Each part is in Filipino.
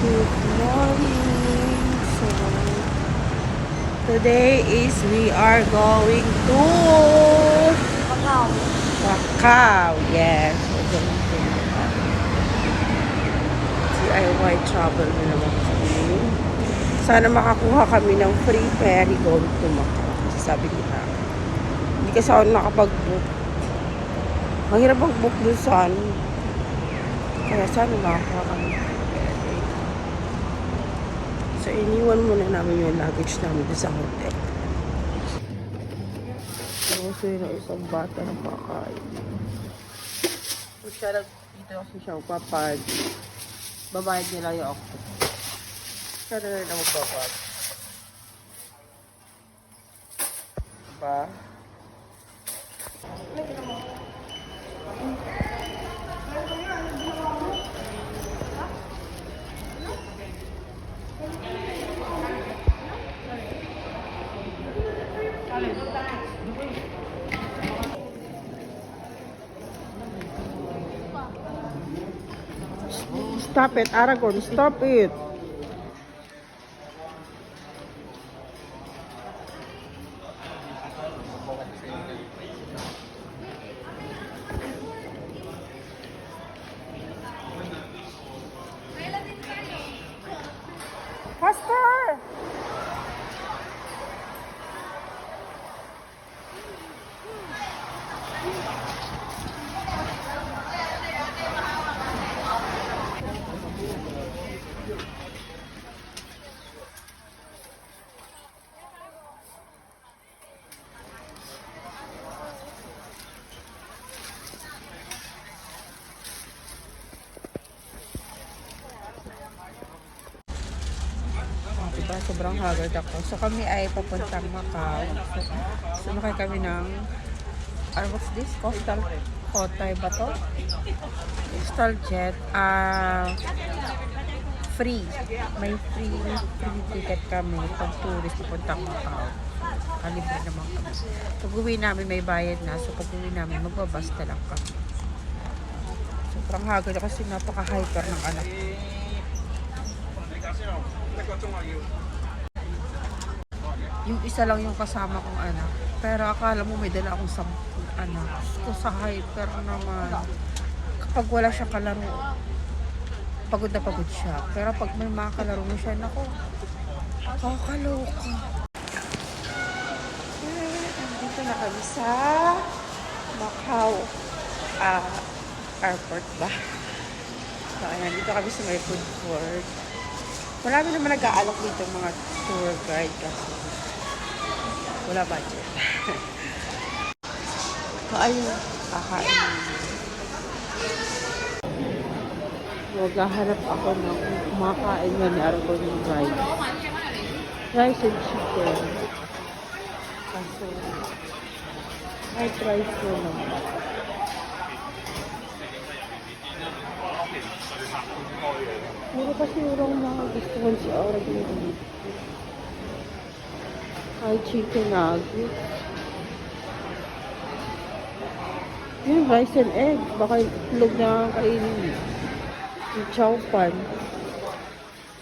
Good morning. So, today is we are going to Macau. Macau. Yes, we're going to Macau. DIY travel na naman kami. Sana makakuha kami ng free ferry going to Macau. Kasi sabi nila, hindi kasi ako nakapag-book. Mahirap mag-book dun sa ano. Kaya sana makakuha kami. So, iniwan muna namin yung luggage namin sa hotel. So, yung isang bata na pakain. So, siya dito kasi siya magpapad. Babayad nila yung octopus. Siya na rin ang magpapad. Diba? Stop it, Aragorn. Stop it. Faster! Diba, sobrang haggard ako. So, kami ay papuntang Macau. So, sumakay kami ng, what's this? Coastal Kotay ba to? Coastal Jet. Free. May free ticket kami pag tourist papuntang Macau. Kalibre naman kami. Pag uwi namin, may bayad na. So, pag uwi namin, magbabas na lang kami. Sobrang haggard kasi napaka-hyper ng anak. Yung isa lang yung kasama kong anak. Pero akala mo may dala akong 10 anak. So sa hyper naman. Kapag wala siya kalaro, pagod na pagod siya. Pero pag may mga kalaro mo siya, naku, kakaloka. Nandito na kami sa Macau airport ba? So ayan, dito kami sa may food court. Marami naman nag-aalok dito mga tour guide kasi wala budget. So, ayun, kakain. Maghahanap ako ng kumakain nga ni Aragorn ng rice. Rice and chicken. Kasi, white rice na lang. Puro kasi urang mga gusto ko si Aragorn. Ay, chicken nuggets. Yung rice and egg. Baka itlog na kainin. Yung chow pan.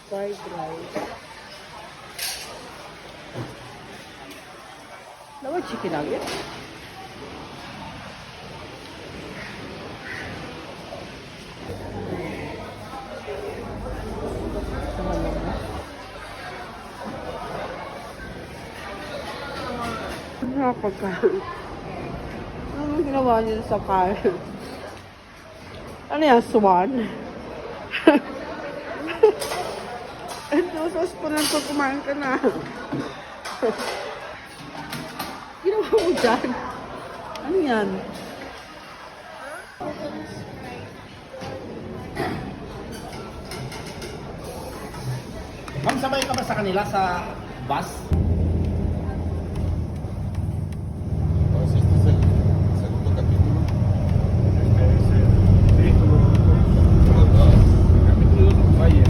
Fried rice. Lawa chicken nuggets? Nakapagkain. Ano ginawa niyo sa kain? Ano yan? Swan? Ito, sauce po lang pag kumain ka na. Ginawa mo dyan? Ano yan? Ma'am, sabay ka ba sa kanila sa bus? Segundo capítulo. Capítulo do Bahia.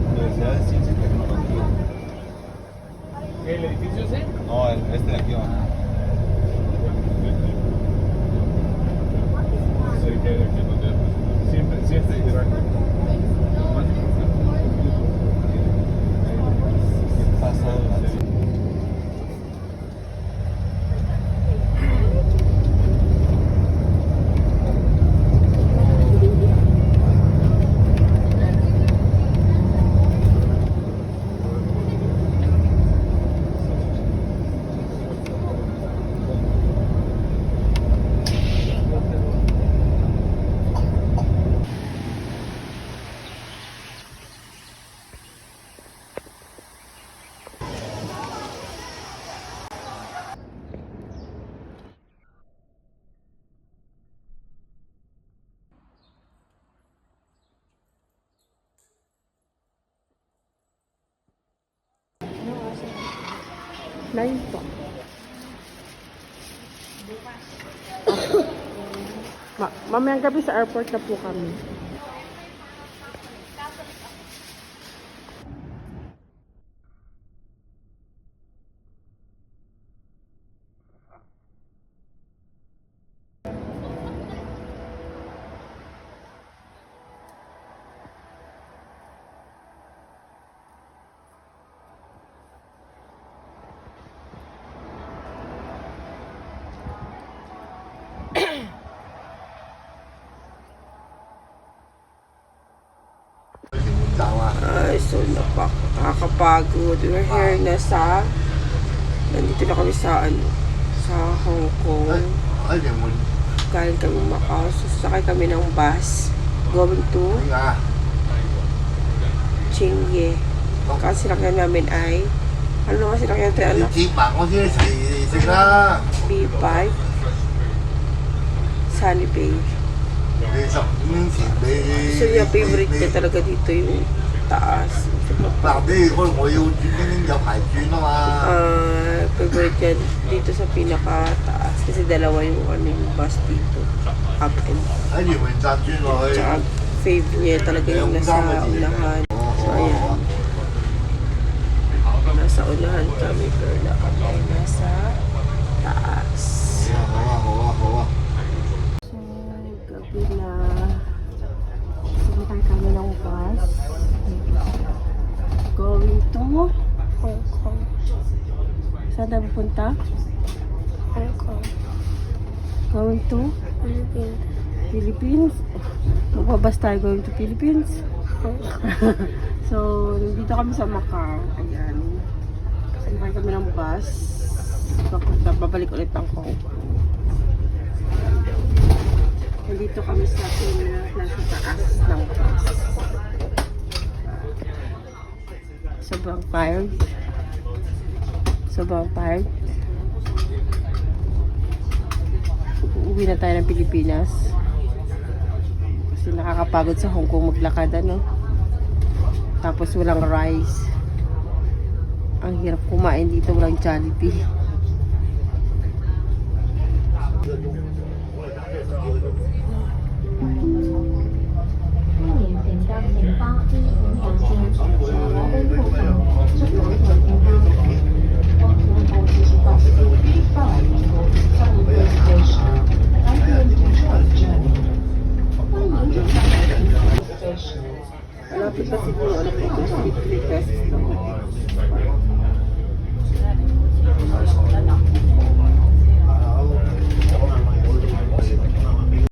Universidad de Ciencia y Tecnología. ¿El edificio ese? No, este de aquí va. Sí, que no te... Siempre Irak. ¿Qué pasa? Nine po. Mamayang gabi sa airport na po kami. Ay, so nakakapagod. We're here na sa nandito na kami sa sa Hong Kong. Galing kami Macau. So, sakay kami ng bus going to Chingye. Kasi sinakyan namin ay ano naman sinakyan natin anak? B5 Sunny Bay. So yung favorite niya talaga dito yung taas. Favorite niya dito sa pinaka-taas. Kasi dalawa yung yung bus dito. Up and tsaka fave niya talaga yung nasa unahan. So ayan. Nasa unahan kami pero kami ay nasa taas. So gabi na. Sumakay kami ng bus. Going to Hong Kong. Saan tayo pupunta? Hong Kong. Going to Philippines. Philippines. Magbabas tayo going to Philippines. So, nandito kami sa Macau. Ayan. Sumakay kami ng bus. Babalik ulit ang Hong Kong. Nandito kami sa nasa taas ng bus. Sobrang tired. Sobrang tired. Uuwi na tayo ng Pilipinas. Kasi nakakapagod sa Hong Kong maglakad, ano? Tapos walang rice. Ang hirap kumain dito, walang Jollibee.